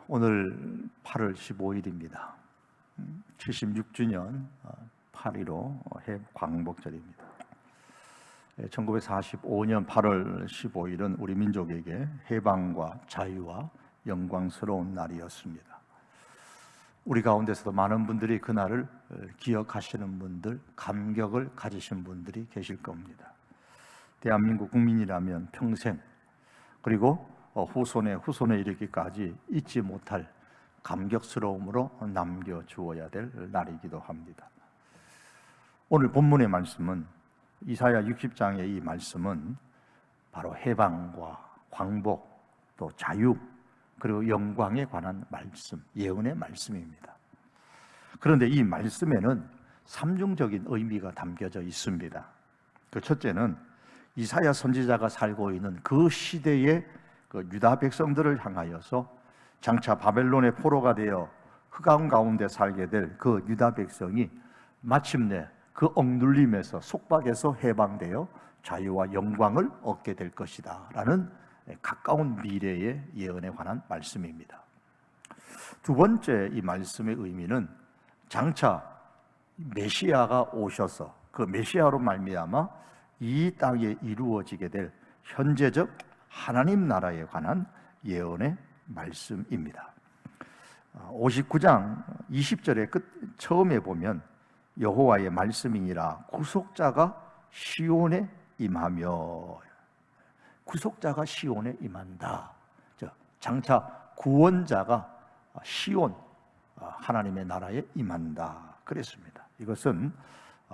오늘 8월 15일입니다. 76주년 8.15 해광복절입니다. 1945년 8월 15일은 우리 민족에게 해방과 자유와 영광스러운 날이었습니다. 우리 가운데서도 많은 분들이 그날을 기억하시는 분들, 감격을 가지신 분들이 계실 겁니다. 대한민국 국민이라면 평생, 그리고 후손에 이르기까지 잊지 못할 감격스러움으로 남겨주어야 될 날이기도 합니다. 오늘 본문의 말씀은, 이사야 60장의 이 말씀은 바로 해방과 광복, 또 자유, 그리고 영광에 관한 말씀, 예언의 말씀입니다. 그런데 이 말씀에는 삼중적인 의미가 담겨져 있습니다. 그 첫째는 이사야 선지자가 살고 있는 그 시대의 유다 백성들을 향하여서 장차 바벨론의 포로가 되어 흑암 가운데 살게 될 그 유다 백성이 마침내 그 억눌림에서, 속박에서 해방되어 자유와 영광을 얻게 될 것이다 라는 가까운 미래의 예언에 관한 말씀입니다. 두 번째, 이 말씀의 의미는 장차 메시아가 오셔서 그 메시아로 말미암아 이 땅에 이루어지게 될 현재적 하나님 나라에 관한 예언의 말씀입니다. 59장 20절의 처음에 보면 여호와의 말씀이니라 구속자가 시온에 임하며, 구속자가 시온에 임한다. 장차 구원자가 시온, 하나님의 나라에 임한다 그랬습니다. 이것은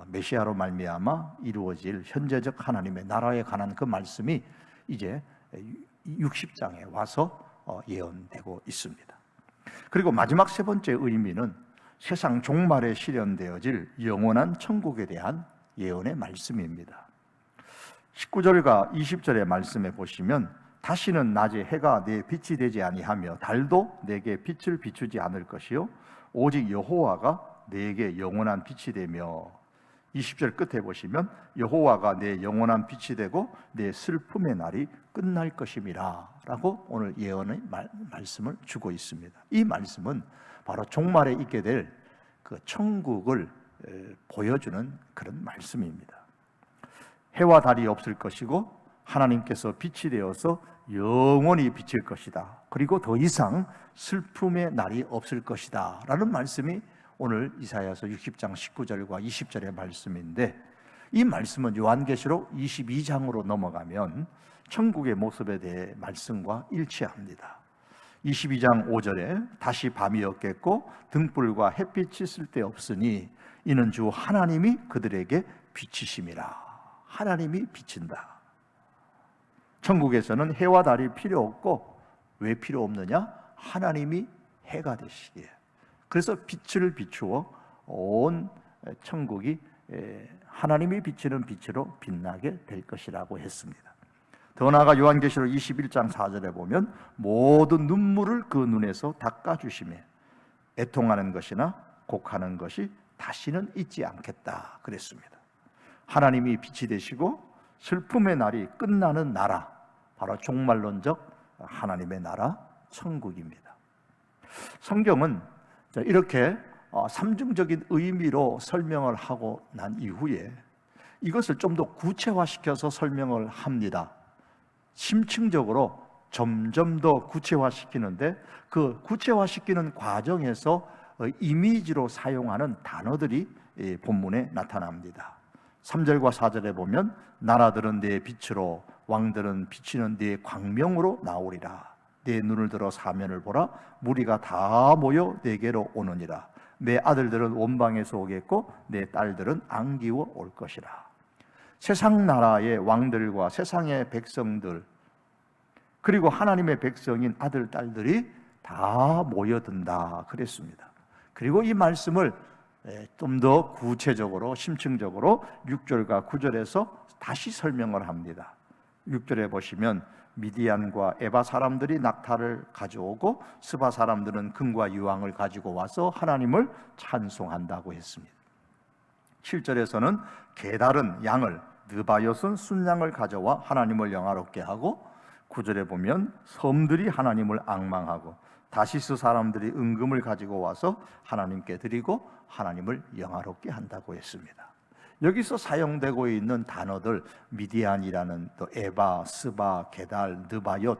메시아로 말미암아 이루어질 현재적 하나님의 나라에 관한 그 말씀이 이제 60장에 와서 예언되고 있습니다. 그리고 마지막 세 번째 의미는 세상 종말에 실현되어질 영원한 천국에 대한 예언의 말씀입니다. 19절과 20절의 말씀에 보시면 다시는 낮에 해가 내 빛이 되지 아니하며 달도 내게 빛을 비추지 않을 것이요 오직 여호와가 내게 영원한 빛이 되며, 20절 끝에 보시면 여호와가 내 영원한 빛이 되고 내 슬픔의 날이 끝날 것임이라 라고 오늘 예언의 말씀을 주고 있습니다. 이 말씀은 바로 종말에 있게 될 그 천국을 보여주는 그런 말씀입니다. 해와 달이 없을 것이고 하나님께서 빛이 되어서 영원히 비칠 것이다. 그리고 더 이상 슬픔의 날이 없을 것이다 라는 말씀이 오늘 이사야서 60장 19절과 20절의 말씀인데, 이 말씀은 요한계시록 22장으로 넘어가면 천국의 모습에 대해 말씀과 일치합니다. 22장 5절에 다시 밤이 없겠고 등불과 햇빛이 쓸데없으니 이는 주 하나님이 그들에게 빛이심이라. 하나님이 비친다. 천국에서는 해와 달이 필요 없고, 왜 필요 없느냐? 하나님이 해가 되시기에. 그래서 빛을 비추어 온 천국이 하나님이 비치는 빛으로 빛나게 될 것이라고 했습니다. 더 나아가 요한계시록 21장 4절에 보면 모든 눈물을 그 눈에서 닦아주시며 애통하는 것이나 곡하는 것이 다시는 있지 않겠다 그랬습니다. 하나님이 빛이 되시고 슬픔의 날이 끝나는 나라, 바로 종말론적 하나님의 나라 천국입니다. 성경은 이렇게 삼중적인 의미로 설명을 하고 난 이후에 이것을 좀 더 구체화시켜서 설명을 합니다. 심층적으로 점점 더 구체화시키는데, 그 구체화시키는 과정에서 이미지로 사용하는 단어들이 본문에 나타납니다. 3절과 4절에 보면 나라들은 내 빛으로, 왕들은 비치는 내 광명으로 나오리라. 내 눈을 들어 사면을 보라. 무리가 다 모여 내게로 오느니라. 내 아들들은 원방에서 오겠고 내 딸들은 안기워 올 것이라. 세상 나라의 왕들과 세상의 백성들, 그리고 하나님의 백성인 아들, 딸들이 다 모여든다 그랬습니다. 그리고 이 말씀을 좀 더 구체적으로, 심층적으로 6절과 9절에서 다시 설명을 합니다. 6절에 보시면 미디안과 에바 사람들이 낙타를 가져오고 스바 사람들은 금과 유황을 가지고 와서 하나님을 찬송한다고 했습니다. 7절에서는 게달은 양을, 느바롯은 순양을 가져와 하나님을 영화롭게 하고, 9절에 보면 섬들이 하나님을 앙망하고 다시스 사람들이 은금을 가지고 와서 하나님께 드리고 하나님을 영화롭게 한다고 했습니다. 여기서 사용되고 있는 단어들, 미디안이라는 또 에바, 스바, 게달, 느바옅,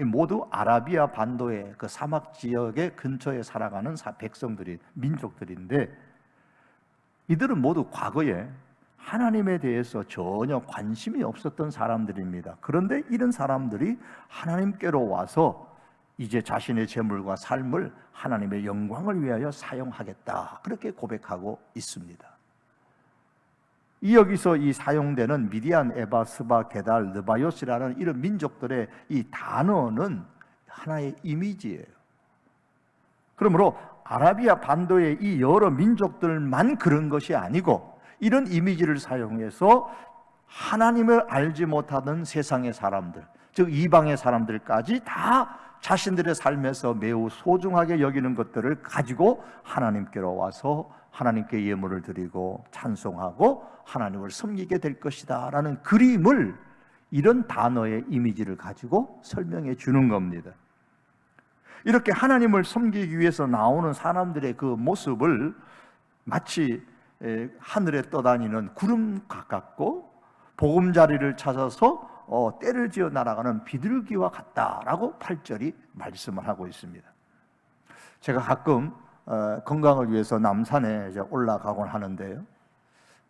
모두 아라비아 반도의 그 사막 지역의 근처에 살아가는 백성들이, 민족들인데, 이들은 모두 과거에 하나님에 대해서 전혀 관심이 없었던 사람들입니다. 그런데 이런 사람들이 하나님께로 와서 이제 자신의 재물과 삶을 하나님의 영광을 위하여 사용하겠다, 그렇게 고백하고 있습니다. 여기서 이 사용되는 미디안, 에바, 스바, 게달, 느바옅이라는 이런 민족들의 이 단어는 하나의 이미지예요. 그러므로 아라비아 반도의 이 여러 민족들만 그런 것이 아니고, 이런 이미지를 사용해서 하나님을 알지 못하는 세상의 사람들, 즉 이방의 사람들까지 다 자신들의 삶에서 매우 소중하게 여기는 것들을 가지고 하나님께로 와서 하나님께 예물을 드리고 찬송하고 하나님을 섬기게 될 것이다 라는 그림을, 이런 단어의 이미지를 가지고 설명해 주는 겁니다. 이렇게 하나님을 섬기기 위해서 나오는 사람들의 그 모습을 마치 하늘에 떠다니는 구름 가깝고 보금자리를 찾아서 때를 지어 날아가는 비둘기와 같다라고 8절이 말씀을 하고 있습니다. 제가 가끔 건강을 위해서 남산에 이제 올라가곤 하는데요,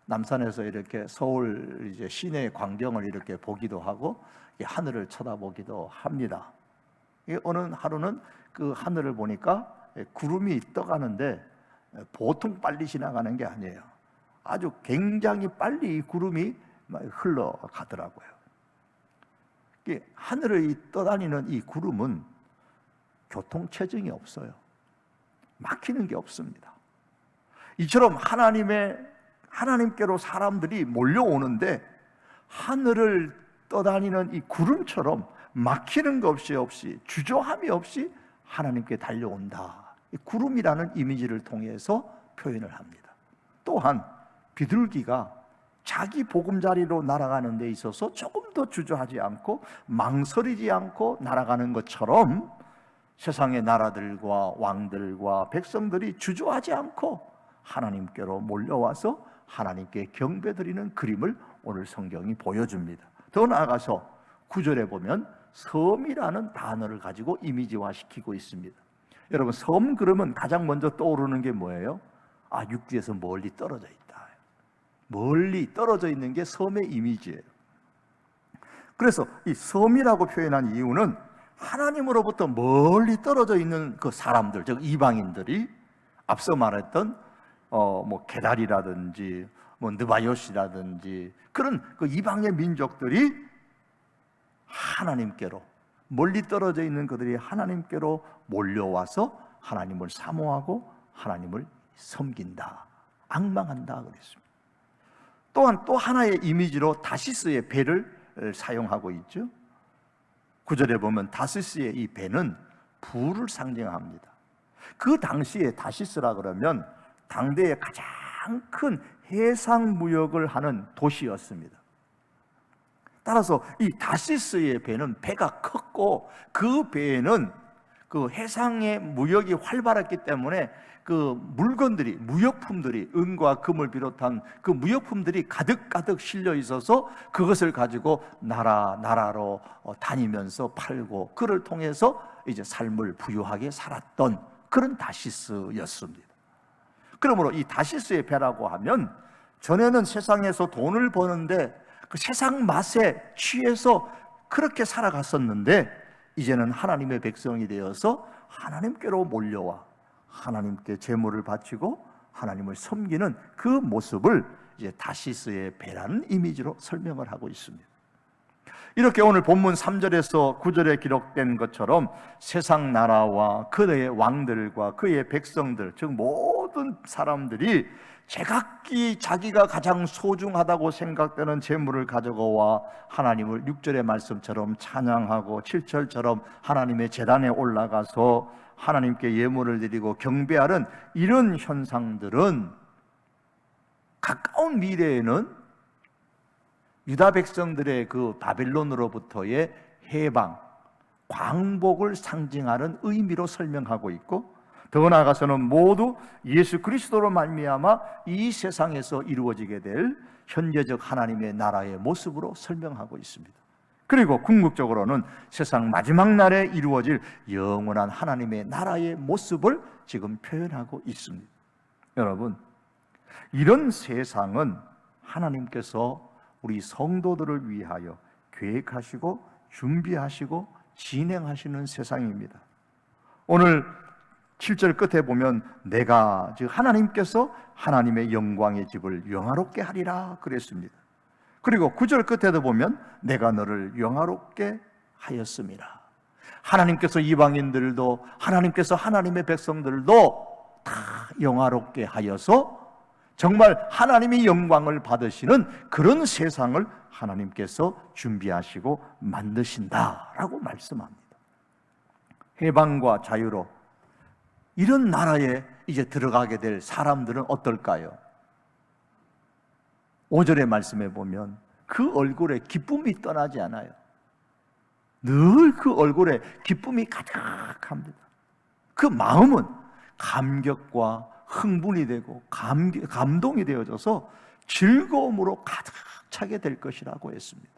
남산에서 이렇게 서울 이제 시내 광경을 이렇게 보기도 하고 하늘을 쳐다보기도 합니다. 어느 하루는 그 하늘을 보니까 구름이 떠가는데 보통 빨리 지나가는 게 아니에요. 아주 굉장히 빨리 이 구름이 흘러가더라고요. 하늘을 떠다니는 이 구름은 교통체증이 없어요. 막히는 게 없습니다. 이처럼 하나님께로 사람들이 몰려오는데 하늘을 떠다니는 이 구름처럼 막히는 것 없이 주저함이 없이 하나님께 달려온다, 이 구름이라는 이미지를 통해서 표현을 합니다. 또한 비둘기가 자기 보금자리로 날아가는 데 있어서 조금 더 주저하지 않고 망설이지 않고 날아가는 것처럼 세상의 나라들과 왕들과 백성들이 주저하지 않고 하나님께로 몰려와서 하나님께 경배드리는 그림을 오늘 성경이 보여줍니다. 더 나아가서 9절에 보면 섬이라는 단어를 가지고 이미지화시키고 있습니다. 여러분, 섬 그러면 가장 먼저 떠오르는 게 뭐예요? 육지에서 멀리 떨어져 있다. 멀리 떨어져 있는 게 섬의 이미지예요. 그래서 이 섬이라고 표현한 이유는 하나님으로부터 멀리 떨어져 있는 그 사람들, 즉 이방인들이 앞서 말했던 게달이라든지 느바옅이라든지 그런 그 이방의 민족들이 하나님께로, 멀리 떨어져 있는 그들이 하나님께로 몰려와서 하나님을 사모하고 하나님을 섬긴다, 앙망한다 그랬습니다. 또한 또 하나의 이미지로 다시스의 배를 사용하고 있죠. 9절에 보면 다시스의 이 배는 부를 상징합니다. 그 당시에 다시스라 그러면 당대의 가장 큰 해상 무역을 하는 도시였습니다. 따라서 이 다시스의 배는 배가 컸고, 그 배에는 그 해상의 무역이 활발했기 때문에 그 물건들이, 무역품들이, 은과 금을 비롯한 그 무역품들이 가득가득 실려 있어서 그것을 가지고 나라로 다니면서 팔고, 그를 통해서 이제 삶을 부유하게 살았던 그런 다시스였습니다. 그러므로 이 다시스의 배라고 하면 전에는 세상에서 돈을 버는데 그 세상 맛에 취해서 그렇게 살아갔었는데, 이제는 하나님의 백성이 되어서 하나님께로 몰려와 하나님께 제물을 바치고 하나님을 섬기는 그 모습을 이제 다시스의 배라는 이미지로 설명을 하고 있습니다. 이렇게 오늘 본문 3절에서 9절에 기록된 것처럼 세상 나라와 그의 왕들과 그의 백성들, 즉 모든 사람들이 제각기 자기가 가장 소중하다고 생각되는 재물을 가져와 하나님을 6절의 말씀처럼 찬양하고 7절처럼 하나님의 제단에 올라가서 하나님께 예물을 드리고 경배하는 이런 현상들은 가까운 미래에는 유다 백성들의 그 바벨론으로부터의 해방, 광복을 상징하는 의미로 설명하고 있고, 더 나아가서는 모두 예수 그리스도로 말미암아 이 세상에서 이루어지게 될 현재적 하나님의 나라의 모습으로 설명하고 있습니다. 그리고 궁극적으로는 세상 마지막 날에 이루어질 영원한 하나님의 나라의 모습을 지금 표현하고 있습니다. 여러분, 이런 세상은 하나님께서 우리 성도들을 위하여 계획하시고 준비하시고 진행하시는 세상입니다. 오늘 7절 끝에 보면 내가, 즉 하나님께서 하나님의 영광의 집을 영화롭게 하리라 그랬습니다. 그리고 9절 끝에도 보면 내가 너를 영화롭게 하였습니다. 하나님께서 이방인들도, 하나님께서 하나님의 백성들도 다 영화롭게 하여서 정말 하나님이 영광을 받으시는 그런 세상을 하나님께서 준비하시고 만드신다라고 말씀합니다. 해방과 자유로 이런 나라에 이제 들어가게 될 사람들은 어떨까요? 5절의 말씀에 보면 그 얼굴에 기쁨이 떠나지 않아요. 늘 그 얼굴에 기쁨이 가득합니다. 그 마음은 감격과 흥분이 되고 감동이 되어져서 즐거움으로 가득 차게 될 것이라고 했습니다.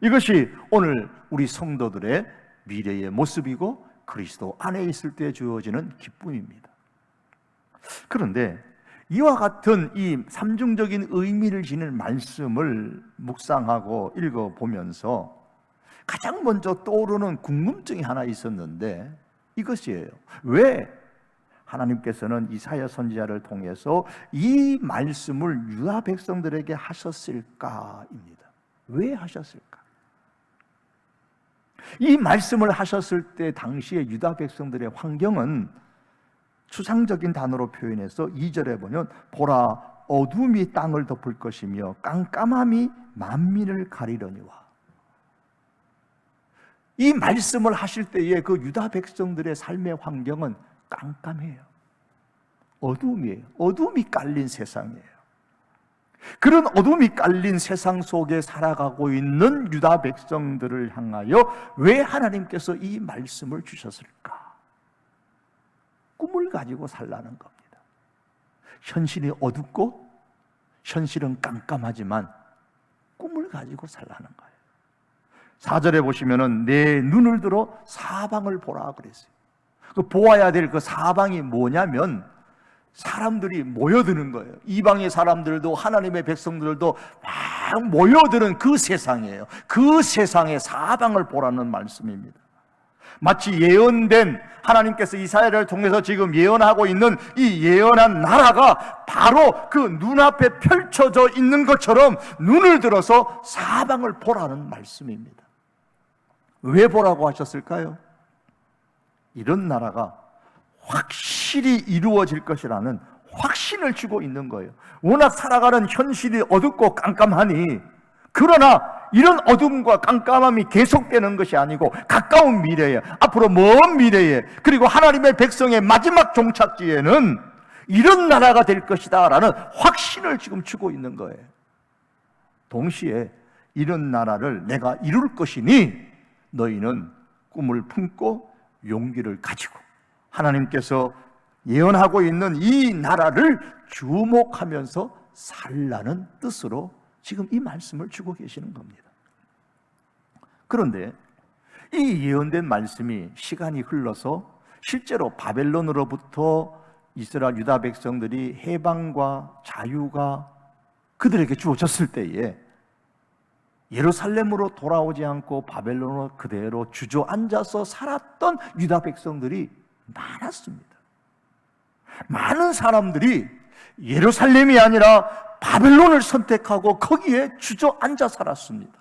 이것이 오늘 우리 성도들의 미래의 모습이고 그리스도 안에 있을 때 주어지는 기쁨입니다. 그런데 이와 같은 이 삼중적인 의미를 지닌 말씀을 묵상하고 읽어보면서 가장 먼저 떠오르는 궁금증이 하나 있었는데 이것이에요. 왜 하나님께서는 이사야 선지자를 통해서 이 말씀을 유다 백성들에게 하셨을까입니다. 왜 하셨을까? 이 말씀을 하셨을 때 당시의 유다 백성들의 환경은 추상적인 단어로 표현해서 2절에 보면 보라 어둠이 땅을 덮을 것이며 깜깜함이 만민을 가리려니와. 이 말씀을 하실 때에 그 유다 백성들의 삶의 환경은 깜깜해요. 어둠이에요. 어둠이 깔린 세상이에요. 그런 어둠이 깔린 세상 속에 살아가고 있는 유다 백성들을 향하여 왜 하나님께서 이 말씀을 주셨을까? 꿈을 가지고 살라는 겁니다. 현실이 어둡고 현실은 깜깜하지만 꿈을 가지고 살라는 거예요. 4절에 보시면은 내 눈을 들어 사방을 보라 그랬어요. 그 보아야 될 그 사방이 뭐냐면 사람들이 모여드는 거예요. 이방의 사람들도 하나님의 백성들도 막 모여드는 그 세상이에요. 그 세상의 사방을 보라는 말씀입니다. 마치 예언된, 하나님께서 이사야를 통해서 지금 예언하고 있는 이 예언한 나라가 바로 그 눈앞에 펼쳐져 있는 것처럼 눈을 들어서 사방을 보라는 말씀입니다. 왜 보라고 하셨을까요? 이런 나라가 확실히 이루어질 것이라는 확신을 주고 있는 거예요. 워낙 살아가는 현실이 어둡고 깜깜하니, 그러나 이런 어둠과 깜깜함이 계속되는 것이 아니고 가까운 미래에, 앞으로 먼 미래에, 그리고 하나님의 백성의 마지막 종착지에는 이런 나라가 될 것이다 라는 확신을 지금 주고 있는 거예요. 동시에 이런 나라를 내가 이룰 것이니 너희는 꿈을 품고 용기를 가지고 하나님께서 예언하고 있는 이 나라를 주목하면서 살라는 뜻으로 지금 이 말씀을 주고 계시는 겁니다. 그런데 이 예언된 말씀이 시간이 흘러서 실제로 바벨론으로부터 이스라엘 유다 백성들이 해방과 자유가 그들에게 주어졌을 때에 예루살렘으로 돌아오지 않고 바벨론으로 그대로 주저앉아서 살았던 유다 백성들이 많았습니다. 많은 사람들이 예루살렘이 아니라 바벨론을 선택하고 거기에 주저앉아 살았습니다.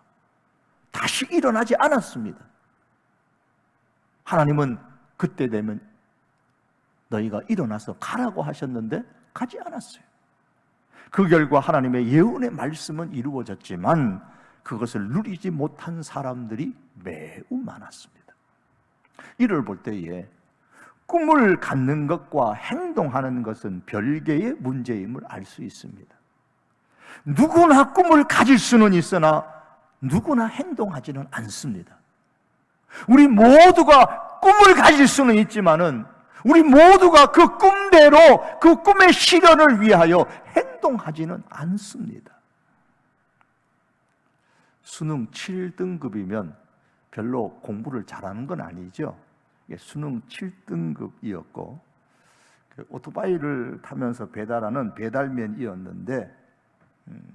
다시 일어나지 않았습니다. 하나님은 그때 되면 너희가 일어나서 가라고 하셨는데 가지 않았어요. 그 결과 하나님의 예언의 말씀은 이루어졌지만 그것을 누리지 못한 사람들이 매우 많았습니다. 이를 볼 때에 꿈을 갖는 것과 행동하는 것은 별개의 문제임을 알 수 있습니다. 누구나 꿈을 가질 수는 있으나 누구나 행동하지는 않습니다. 우리 모두가 꿈을 가질 수는 있지만은 우리 모두가 그 꿈대로 그 꿈의 실현을 위하여 행동하지는 않습니다. 수능 7등급이면 별로 공부를 잘하는 건 아니죠. 수능 7등급이었고 오토바이를 타면서 배달하는 배달맨이었는데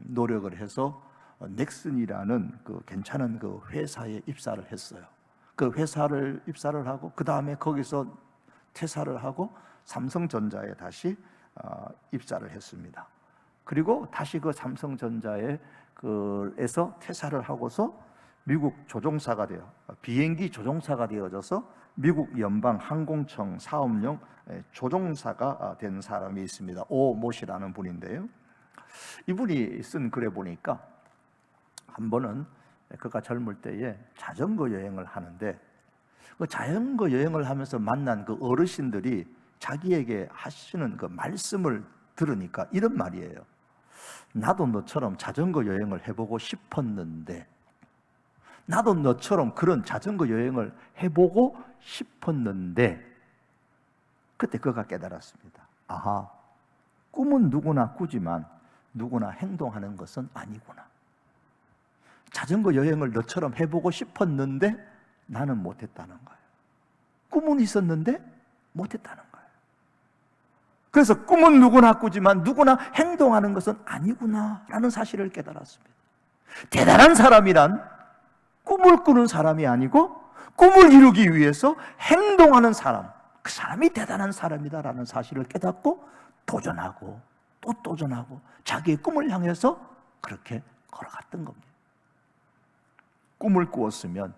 노력을 해서 넥슨이라는 그 괜찮은 그 회사에 입사를 했어요. 그 회사를 입사를 하고 그 다음에 거기서 퇴사를 하고 삼성전자에 다시 입사를 했습니다. 그리고 다시 그 삼성전자에서 퇴사를 하고서 미국 조종사가 되어 비행기 조종사가 되어져서 미국 연방 항공청 사업용 조종사가 된 사람이 있습니다. 오 모시라는 분인데요. 이분이 쓴 글에 보니까 한 번은 그가 젊을 때에 자전거 여행을 하는데 그 자전거 여행을 하면서 만난 그 어르신들이 자기에게 하시는 그 말씀을 들으니까 이런 말이에요. 나도 너처럼 자전거 여행을 해보고 싶었는데, 나도 너처럼 그런 자전거 여행을 해보고 싶었는데, 그때 그가 깨달았습니다. 아하, 꿈은 누구나 꾸지만 누구나 행동하는 것은 아니구나. 자전거 여행을 너처럼 해보고 싶었는데 나는 못했다는 거예요. 꿈은 있었는데 못했다는 거예요. 그래서 꿈은 누구나 꾸지만 누구나 행동하는 것은 아니구나라는 사실을 깨달았습니다. 대단한 사람이란 꿈을 꾸는 사람이 아니고 꿈을 이루기 위해서 행동하는 사람, 그 사람이 대단한 사람이다라는 사실을 깨닫고 도전하고 또 도전하고 자기의 꿈을 향해서 그렇게 걸어갔던 겁니다. 꿈을 꾸었으면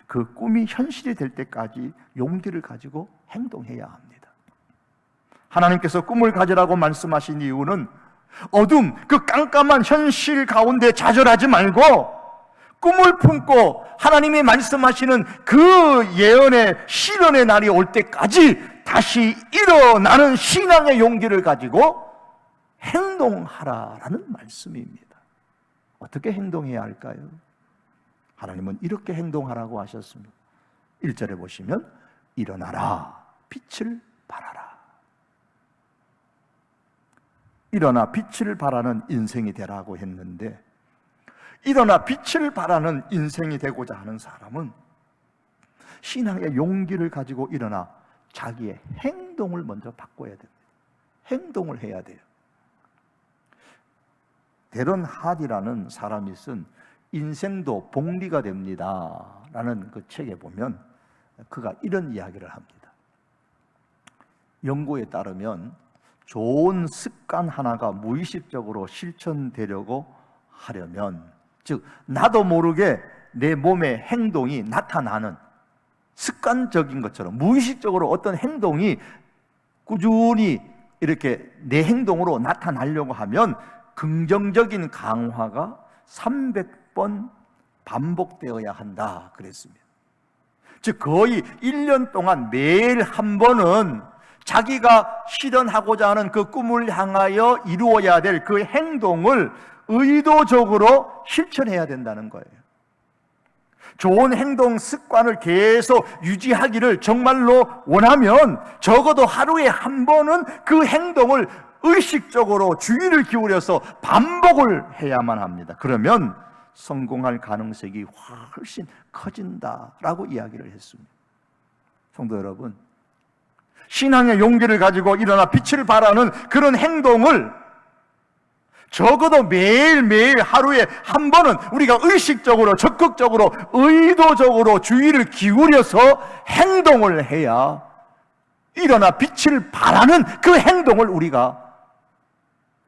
그 꿈이 현실이 될 때까지 용기를 가지고 행동해야 합니다. 하나님께서 꿈을 가지라고 말씀하신 이유는 어둠, 그 깜깜한 현실 가운데 좌절하지 말고 꿈을 품고 하나님이 말씀하시는 그 예언의 실현의 날이 올 때까지 다시 일어나는 신앙의 용기를 가지고 행동하라라는 말씀입니다. 어떻게 행동해야 할까요? 하나님은 이렇게 행동하라고 하셨습니다. 1절에 보시면 일어나라, 빛을 발하라. 일어나 빛을 발하는 인생이 되라고 했는데, 일어나 빛을 발하는 인생이 되고자 하는 사람은 신앙의 용기를 가지고 일어나 자기의 행동을 먼저 바꿔야 됩니다. 행동을 해야 돼요. 데런 하디라는 사람이 쓴 인생도 복리가 됩니다 라는 그 책에 보면 그가 이런 이야기를 합니다. 연구에 따르면 좋은 습관 하나가 무의식적으로 실천되려고 하려면, 즉 나도 모르게 내 몸의 행동이 나타나는 습관적인 것처럼 무의식적으로 어떤 행동이 꾸준히 이렇게 내 행동으로 나타나려고 하면 긍정적인 강화가 300번 반복되어야 한다 그랬습니다. 즉 거의 1년 동안 매일 한 번은 자기가 실현하고자 하는 그 꿈을 향하여 이루어야 될 그 행동을 의도적으로 실천해야 된다는 거예요. 좋은 행동 습관을 계속 유지하기를 정말로 원하면 적어도 하루에 한 번은 그 행동을 의식적으로 주의를 기울여서 반복을 해야만 합니다. 그러면 성공할 가능성이 훨씬 커진다라고 이야기를 했습니다. 성도 여러분, 신앙의 용기를 가지고 일어나 빛을 발하는 그런 행동을 적어도 매일매일 하루에 한 번은 우리가 의식적으로, 적극적으로, 의도적으로 주의를 기울여서 행동을 해야 일어나 빛을 발하는 그 행동을 우리가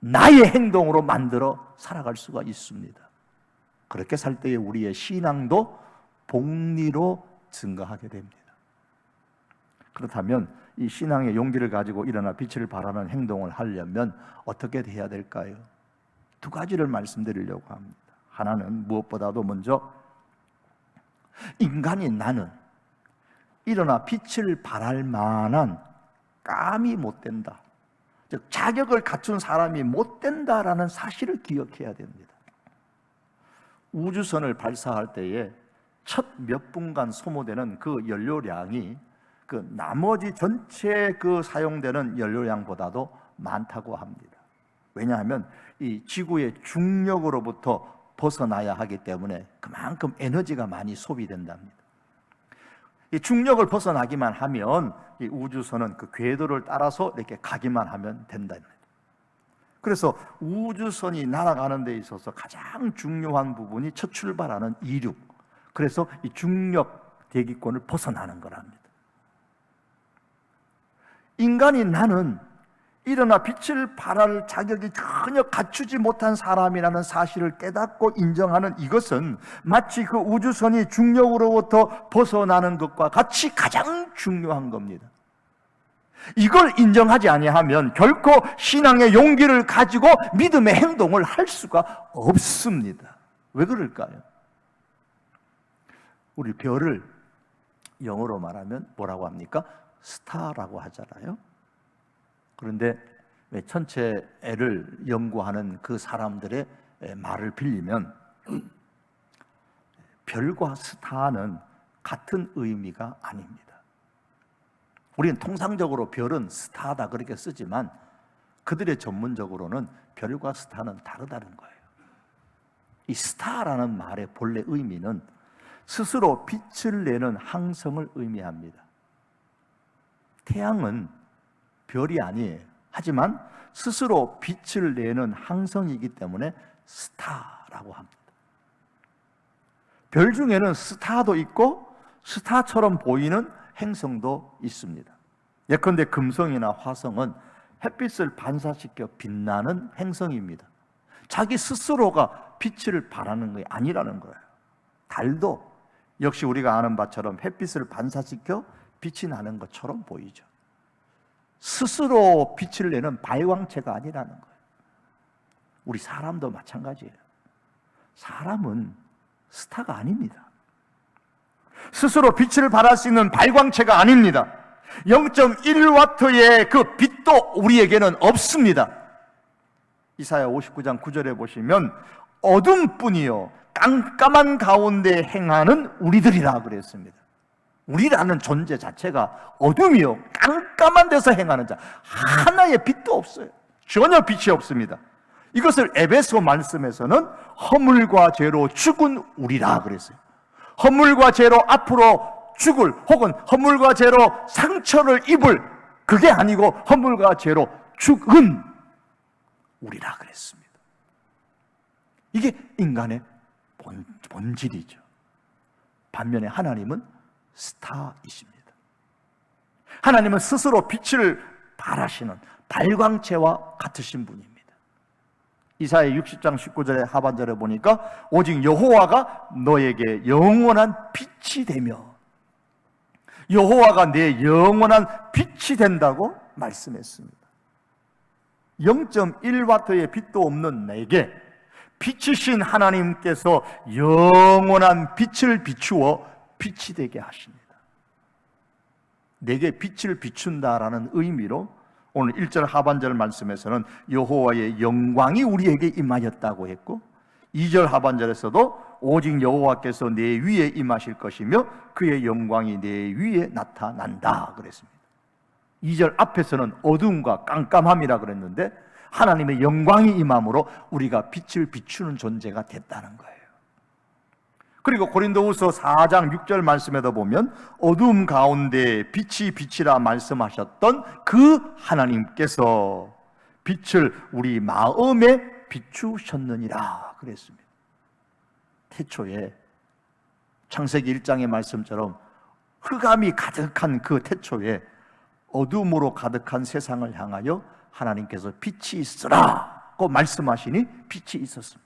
나의 행동으로 만들어 살아갈 수가 있습니다. 그렇게 살 때에 우리의 신앙도 복리로 증가하게 됩니다. 그렇다면 이 신앙의 용기를 가지고 일어나 빛을 발하는 행동을 하려면 어떻게 해야 될까요? 두 가지를 말씀드리려고 합니다. 하나는 무엇보다도 먼저 인간이 나는 일어나 빛을 발할 만한 감이 못 된다, 즉 자격을 갖춘 사람이 못 된다라는 사실을 기억해야 됩니다. 우주선을 발사할 때에 첫 몇 분간 소모되는 그 연료량이 그 나머지 전체 그 사용되는 연료량보다도 많다고 합니다. 왜냐하면 이 지구의 중력으로부터 벗어나야 하기 때문에 그만큼 에너지가 많이 소비된답니다. 이 중력을 벗어나기만 하면 이 우주선은 그 궤도를 따라서 이렇게 가기만 하면 된답니다. 그래서 우주선이 날아가는 데 있어서 가장 중요한 부분이 첫 출발하는 이륙, 그래서 이 중력 대기권을 벗어나는 거랍니다. 인간인 나는 일어나 빛을 발할 자격이 전혀 갖추지 못한 사람이라는 사실을 깨닫고 인정하는 이것은 마치 그 우주선이 중력으로부터 벗어나는 것과 같이 가장 중요한 겁니다. 이걸 인정하지 아니하면 결코 신앙의 용기를 가지고 믿음의 행동을 할 수가 없습니다. 왜 그럴까요? 우리 별을 영어로 말하면 뭐라고 합니까? 스타라고 하잖아요. 그런데 천체를 연구하는 그 사람들의 말을 빌리면 별과 스타는 같은 의미가 아닙니다. 우리는 통상적으로 별은 스타다 그렇게 쓰지만 그들의 전문적으로는 별과 스타는 다르다는 거예요. 이 스타라는 말의 본래 의미는 스스로 빛을 내는 항성을 의미합니다. 태양은 별이 아니에요. 하지만 스스로 빛을 내는 항성이기 때문에 스타라고 합니다. 별 중에는 스타도 있고 스타처럼 보이는 행성도 있습니다. 예컨대 금성이나 화성은 햇빛을 반사시켜 빛나는 행성입니다. 자기 스스로가 빛을 발하는 것이 아니라는 거예요. 달도 역시 우리가 아는 바처럼 햇빛을 반사시켜 빛이 나는 것처럼 보이죠. 스스로 빛을 내는 발광체가 아니라는 거예요. 우리 사람도 마찬가지예요. 사람은 스타가 아닙니다. 스스로 빛을 발할 수 있는 발광체가 아닙니다. 0.1W의 그 빛도 우리에게는 없습니다. 이사야 59장 9절에 보시면 어둠뿐이요 깜깜한 가운데 행하는 우리들이라 그랬습니다. 우리라는 존재 자체가 어둠이요 깜깜한 데서 행하는 자, 하나의 빛도 없어요. 전혀 빛이 없습니다. 이것을 에베소 말씀에서는 허물과 죄로 죽은 우리라 그랬어요. 허물과 죄로 앞으로 죽을 혹은 허물과 죄로 상처를 입을, 그게 아니고 허물과 죄로 죽은 우리라 그랬습니다. 이게 인간의 본질이죠. 반면에 하나님은 스타이십니다. 하나님은 스스로 빛을 발하시는 발광체와 같으신 분입니다. 이사야 60장 19절의 하반절에 보니까 오직 여호와가 너에게 영원한 빛이 되며, 여호와가 내 영원한 빛이 된다고 말씀했습니다. 0.1W의 빛도 없는 내게 빛이신 하나님께서 영원한 빛을 비추어 빛이 되게 하십니다. 내게 빛을 비춘다라는 의미로 오늘 1절 하반절 말씀에서는 여호와의 영광이 우리에게 임하였다고 했고, 2절 하반절에서도 오직 여호와께서 내 위에 임하실 것이며 그의 영광이 내 위에 나타난다 그랬습니다. 2절 앞에서는 어두움과 깜깜함이라 그랬는데 하나님의 영광이 임함으로 우리가 빛을 비추는 존재가 됐다는 거예요. 그리고 고린도후서 4장 6절 말씀에도 보면 어두움 가운데 빛이 빛이라 말씀하셨던 그 하나님께서 빛을 우리 마음에 비추셨느니라 그랬습니다. 태초에 창세기 1장의 말씀처럼 흑암이 가득한 그 태초에 어둠으로 가득한 세상을 향하여 하나님께서 빛이 있으라고 말씀하시니 빛이 있었습니다.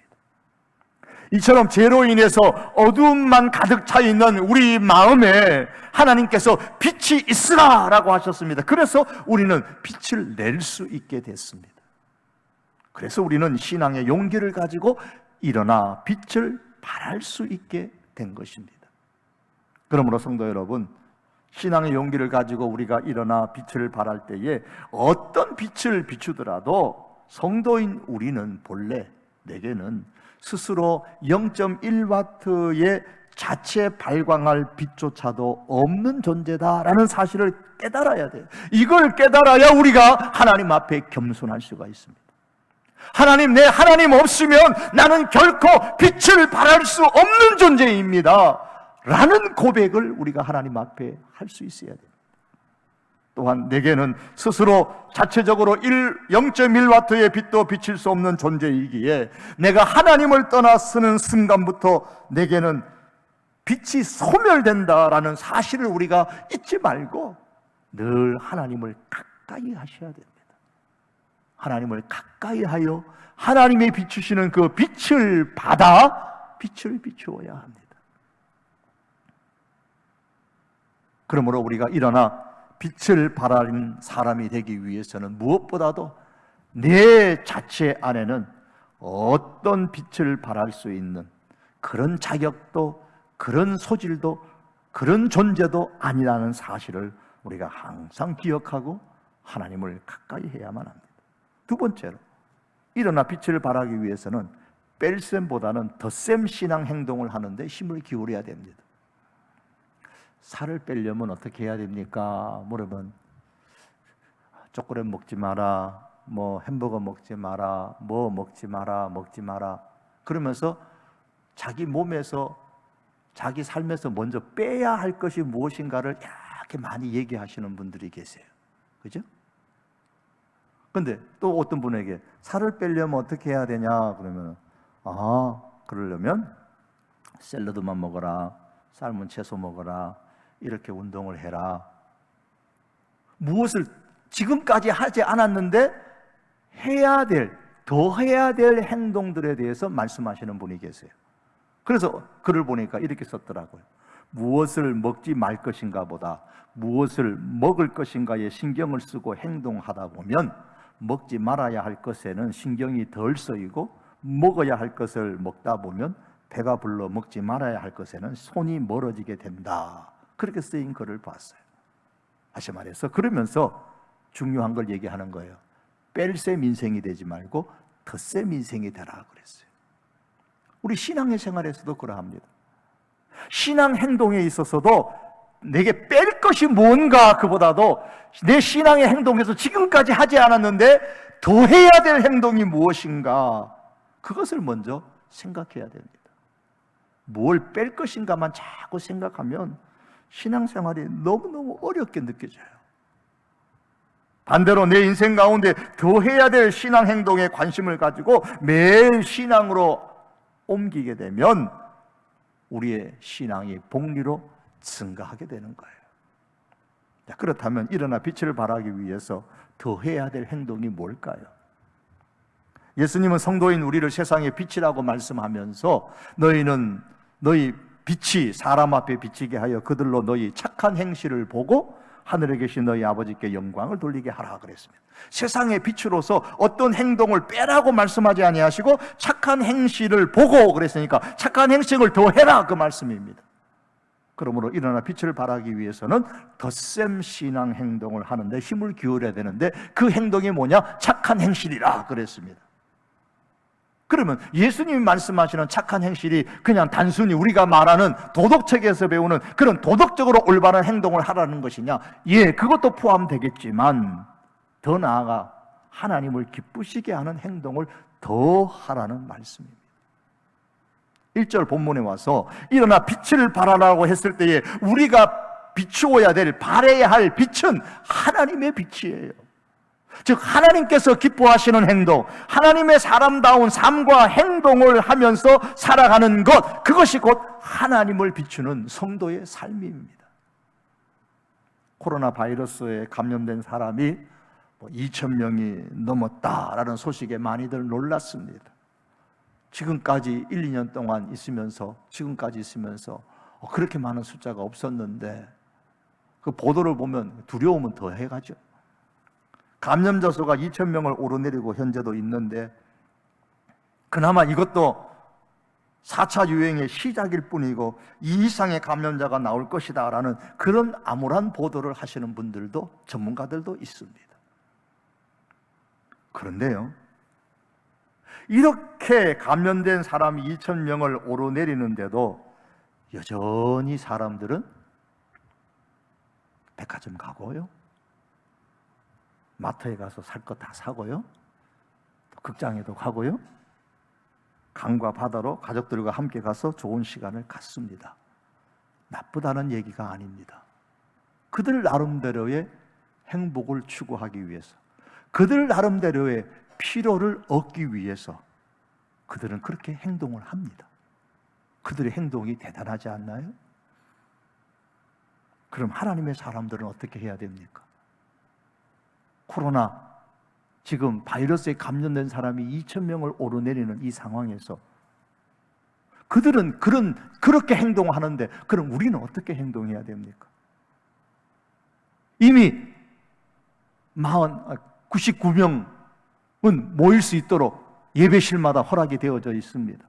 이처럼 죄로 인해서 어두움만 가득 차 있는 우리 마음에 하나님께서 빛이 있으라라고 하셨습니다. 그래서 우리는 빛을 낼 수 있게 됐습니다. 그래서 우리는 신앙의 용기를 가지고 일어나 빛을 발할 수 있게 된 것입니다. 그러므로 성도 여러분, 신앙의 용기를 가지고 우리가 일어나 빛을 발할 때에 어떤 빛을 비추더라도 성도인 우리는 본래 내게는 스스로 0.1W의 자체 발광할 빛조차도 없는 존재다라는 사실을 깨달아야 돼요. 이걸 깨달아야 우리가 하나님 앞에 겸손할 수가 있습니다. 하나님, 내 하나님 없으면 나는 결코 빛을 발할 수 없는 존재입니다 라는 고백을 우리가 하나님 앞에 할 수 있어야 됩니다. 또한 내게는 스스로 자체적으로 0.1W의 빛도 비칠 수 없는 존재이기에 내가 하나님을 떠나서는 순간부터 내게는 빛이 소멸된다라는 사실을 우리가 잊지 말고 늘 하나님을 가까이 하셔야 됩니다. 하나님을 가까이 하여 하나님이 비추시는 그 빛을 받아 빛을 비추어야 합니다. 그러므로 우리가 일어나 빛을 발하는 사람이 되기 위해서는 무엇보다도 내 자체 안에는 어떤 빛을 발할 수 있는 그런 자격도, 그런 소질도, 그런 존재도 아니라는 사실을 우리가 항상 기억하고 하나님을 가까이 해야만 합니다. 두 번째로, 일어나 빛을 발하기 위해서는 뺄셈보다는 덧셈 신앙 행동을 하는데 힘을 기울여야 됩니다. 살을 빼려면 어떻게 해야 됩니까? 물으면 초콜릿 먹지 마라, 뭐 햄버거 먹지 마라, 뭐 먹지 마라 그러면서 자기 몸에서, 자기 삶에서 먼저 빼야 할 것이 무엇인가를 이렇게 많이 얘기하시는 분들이 계세요. 그죠? 근데 또 어떤 분에게 살을 빼려면 어떻게 해야 되냐 그러면, 그러려면 샐러드만 먹어라, 삶은 채소 먹어라, 이렇게 운동을 해라. 무엇을 지금까지 하지 않았는데 더 해야 될 행동들에 대해서 말씀하시는 분이 계세요. 그래서 글을 보니까 이렇게 썼더라고요. 무엇을 먹지 말 것인가 보다 무엇을 먹을 것인가에 신경을 쓰고 행동하다 보면 먹지 말아야 할 것에는 신경이 덜 쓰이고 먹어야 할 것을 먹다 보면 배가 불러 먹지 말아야 할 것에는 손이 멀어지게 된다. 그렇게 쓰인 글을 봤어요. 다시 말해서 그러면서 중요한 걸 얘기하는 거예요. 뺄셈 인생이 되지 말고 덧셈 인생이 되라 그랬어요. 우리 신앙의 생활에서도 그러합니다. 신앙 행동에 있어서도 내게 뺄 것이 뭔가 그보다도 내 신앙의 행동에서 지금까지 하지 않았는데 더 해야 될 행동이 무엇인가 그것을 먼저 생각해야 됩니다. 뭘 뺄 것인가만 자꾸 생각하면 신앙생활이 너무너무 어렵게 느껴져요. 반대로 내 인생 가운데 더 해야 될 신앙 행동에 관심을 가지고 매일 신앙으로 옮기게 되면 우리의 신앙이 복리로 증가하게 되는 거예요. 자, 그렇다면 일어나 빛을 발하기 위해서 더 해야 될 행동이 뭘까요? 예수님은 성도인 우리를 세상의 빛이라고 말씀하면서 너희 빛이 사람 앞에 비치게 하여 그들로 너희 착한 행실을 보고 하늘에 계신 너희 아버지께 영광을 돌리게 하라 그랬습니다. 세상의 빛으로서 어떤 행동을 빼라고 말씀하지 아니하시고 착한 행실을 보고 그랬으니까 착한 행실을 더 해라 그 말씀입니다. 그러므로 일어나 빛을 발하기 위해서는 덧셈 신앙 행동을 하는데 힘을 기울여야 되는데 그 행동이 뭐냐? 착한 행실이라 그랬습니다. 그러면 예수님이 말씀하시는 착한 행실이 그냥 단순히 우리가 말하는 도덕책에서 배우는 그런 도덕적으로 올바른 행동을 하라는 것이냐? 예, 그것도 포함되겠지만 더 나아가 하나님을 기쁘시게 하는 행동을 더 하라는 말씀입니다. 1절 본문에 와서 일어나 빛을 발하라고 했을 때에 우리가 비추어야 될, 발해야 할 빛은 하나님의 빛이에요. 즉 하나님께서 기뻐하시는 행동, 하나님의 사람다운 삶과 행동을 하면서 살아가는 것, 그것이 곧 하나님을 비추는 성도의 삶입니다. 코로나 바이러스에 감염된 사람이 2,000명이 넘었다라는 소식에 많이들 놀랐습니다. 지금까지 1, 2년 동안 있으면서 그렇게 많은 숫자가 없었는데 그 보도를 보면 두려움은 더 해가죠. 감염자 수가 2,000명을 오르내리고 현재도 있는데 그나마 이것도 4차 유행의 시작일 뿐이고 이 이상의 감염자가 나올 것이다 라는 그런 암울한 보도를 하시는 분들도, 전문가들도 있습니다. 그런데요, 이렇게 감염된 사람이 2,000명을 오르내리는데도 여전히 사람들은 백화점 가고요, 마트에 가서 살 거 다 사고요, 또 극장에도 가고요, 강과 바다로 가족들과 함께 가서 좋은 시간을 갖습니다. 나쁘다는 얘기가 아닙니다. 그들 나름대로의 행복을 추구하기 위해서, 그들 나름대로의 피로를 얻기 위해서 그들은 그렇게 행동을 합니다. 그들의 행동이 대단하지 않나요? 그럼 하나님의 사람들은 어떻게 해야 됩니까? 코로나, 지금 바이러스에 감염된 사람이 2,000명을 오르내리는 이 상황에서 그들은 그렇게 행동하는데, 그럼 우리는 어떻게 행동해야 됩니까? 이미 99명은 모일 수 있도록 예배실마다 허락이 되어져 있습니다.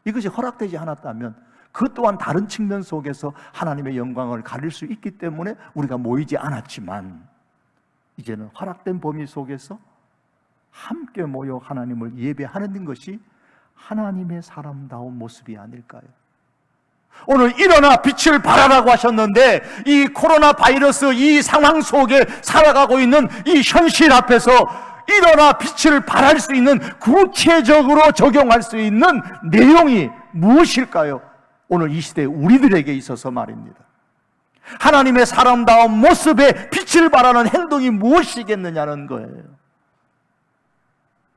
이것이 허락되지 않았다면 그 또한 다른 측면 속에서 하나님의 영광을 가릴 수 있기 때문에 우리가 모이지 않았지만, 이제는 허락된 범위 속에서 함께 모여 하나님을 예배하는 것이 하나님의 사람다운 모습이 아닐까요? 오늘 일어나 빛을 발하라고 하셨는데, 이 코로나 바이러스 이 상황 속에 살아가고 있는 이 현실 앞에서 일어나 빛을 발할 수 있는, 구체적으로 적용할 수 있는 내용이 무엇일까요? 오늘 이 시대 우리들에게 있어서 말입니다. 하나님의 사람다운 모습에 빛을 발하는 행동이 무엇이겠느냐는 거예요.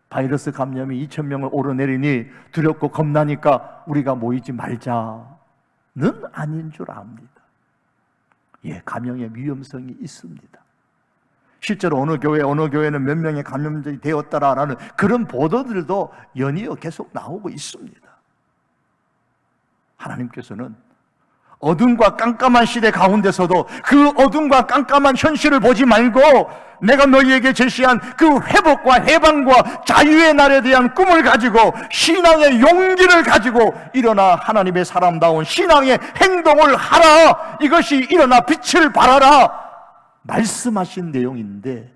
바이러스 감염이 2,000명을 오르내리니 두렵고 겁나니까 우리가 모이지 말자는 아닌 줄 압니다. 예, 감염의 위험성이 있습니다. 실제로 어느 교회는 몇 명의 감염자가 되었다라는 그런 보도들도 연이어 계속 나오고 있습니다. 하나님께서는 어둠과 깜깜한 시대 가운데서도 그 어둠과 깜깜한 현실을 보지 말고 내가 너희에게 제시한 그 회복과 해방과 자유의 날에 대한 꿈을 가지고 신앙의 용기를 가지고 일어나 하나님의 사람다운 신앙의 행동을 하라. 이것이 일어나 빛을 발하라 말씀하신 내용인데,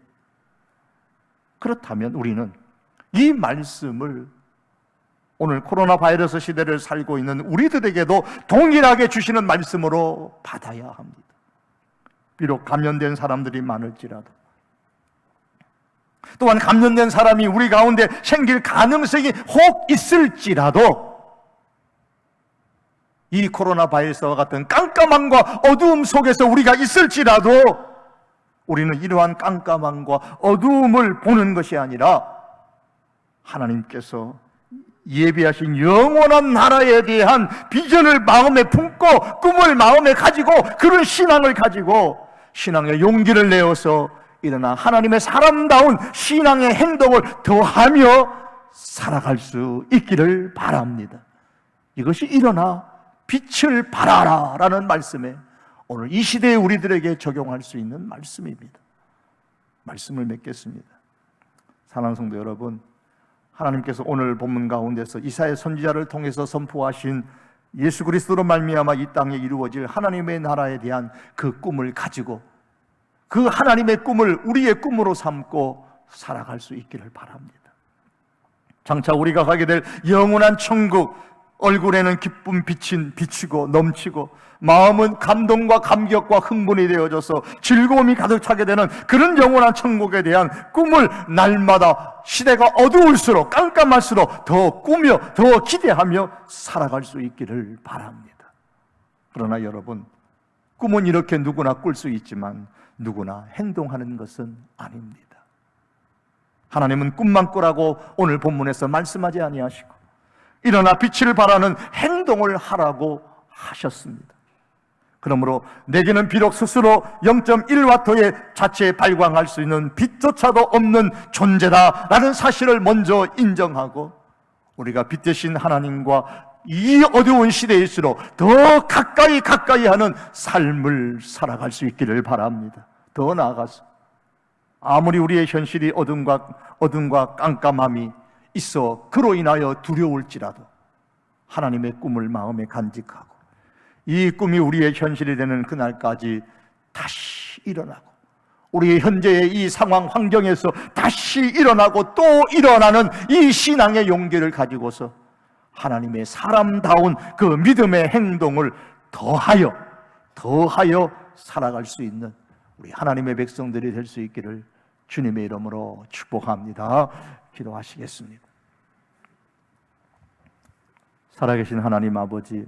그렇다면 우리는 이 말씀을 오늘 코로나 바이러스 시대를 살고 있는 우리들에게도 동일하게 주시는 말씀으로 받아야 합니다. 비록 감염된 사람들이 많을지라도, 또한 감염된 사람이 우리 가운데 생길 가능성이 혹 있을지라도, 이 코로나 바이러스와 같은 깜깜함과 어두움 속에서 우리가 있을지라도 우리는 이러한 깜깜함과 어두움을 보는 것이 아니라 하나님께서 예비하신 영원한 나라에 대한 비전을 마음에 품고 꿈을 마음에 가지고 그런 신앙을 가지고 신앙의 용기를 내어서 일어나 하나님의 사람다운 신앙의 행동을 더하며 살아갈 수 있기를 바랍니다. 이것이 일어나 빛을 발하라 라는 말씀에 오늘 이 시대에 우리들에게 적용할 수 있는 말씀입니다. 말씀을 맺겠습니다. 사랑하는 성도 여러분, 하나님께서 오늘 본문 가운데서 이사야 선지자를 통해서 선포하신 예수 그리스도로 말미암아 이 땅에 이루어질 하나님의 나라에 대한 그 꿈을 가지고 그 하나님의 꿈을 우리의 꿈으로 삼고 살아갈 수 있기를 바랍니다. 장차 우리가 가게 될 영원한 천국, 얼굴에는 기쁨 빛이 비치고 넘치고 마음은 감동과 감격과 흥분이 되어져서 즐거움이 가득 차게 되는 그런 영원한 천국에 대한 꿈을 날마다 시대가 어두울수록 깜깜할수록 더 꾸며 더 기대하며 살아갈 수 있기를 바랍니다. 그러나 여러분, 꿈은 이렇게 누구나 꿀 수 있지만 누구나 행동하는 것은 아닙니다. 하나님은 꿈만 꾸라고 오늘 본문에서 말씀하지 아니하시고 일어나 빛을 발하는 행동을 하라고 하셨습니다. 그러므로 내게는 비록 스스로 0.1와트의 자체에 발광할 수 있는 빛조차도 없는 존재다라는 사실을 먼저 인정하고 우리가 빛 대신 하나님과 이 어두운 시대일수록 더 가까이 하는 삶을 살아갈 수 있기를 바랍니다. 더 나아가서 아무리 우리의 현실이 어둠과 깜깜함이 있어 그로 인하여 두려울지라도 하나님의 꿈을 마음에 간직하고 이 꿈이 우리의 현실이 되는 그날까지 다시 일어나고 우리 현재의 이 상황 환경에서 다시 일어나고 또 일어나는 이 신앙의 용기를 가지고서 하나님의 사람다운 그 믿음의 행동을 더하여 살아갈 수 있는 우리 하나님의 백성들이 될 수 있기를 주님의 이름으로 축복합니다. 기도하시겠습니다. 살아계신 하나님 아버지,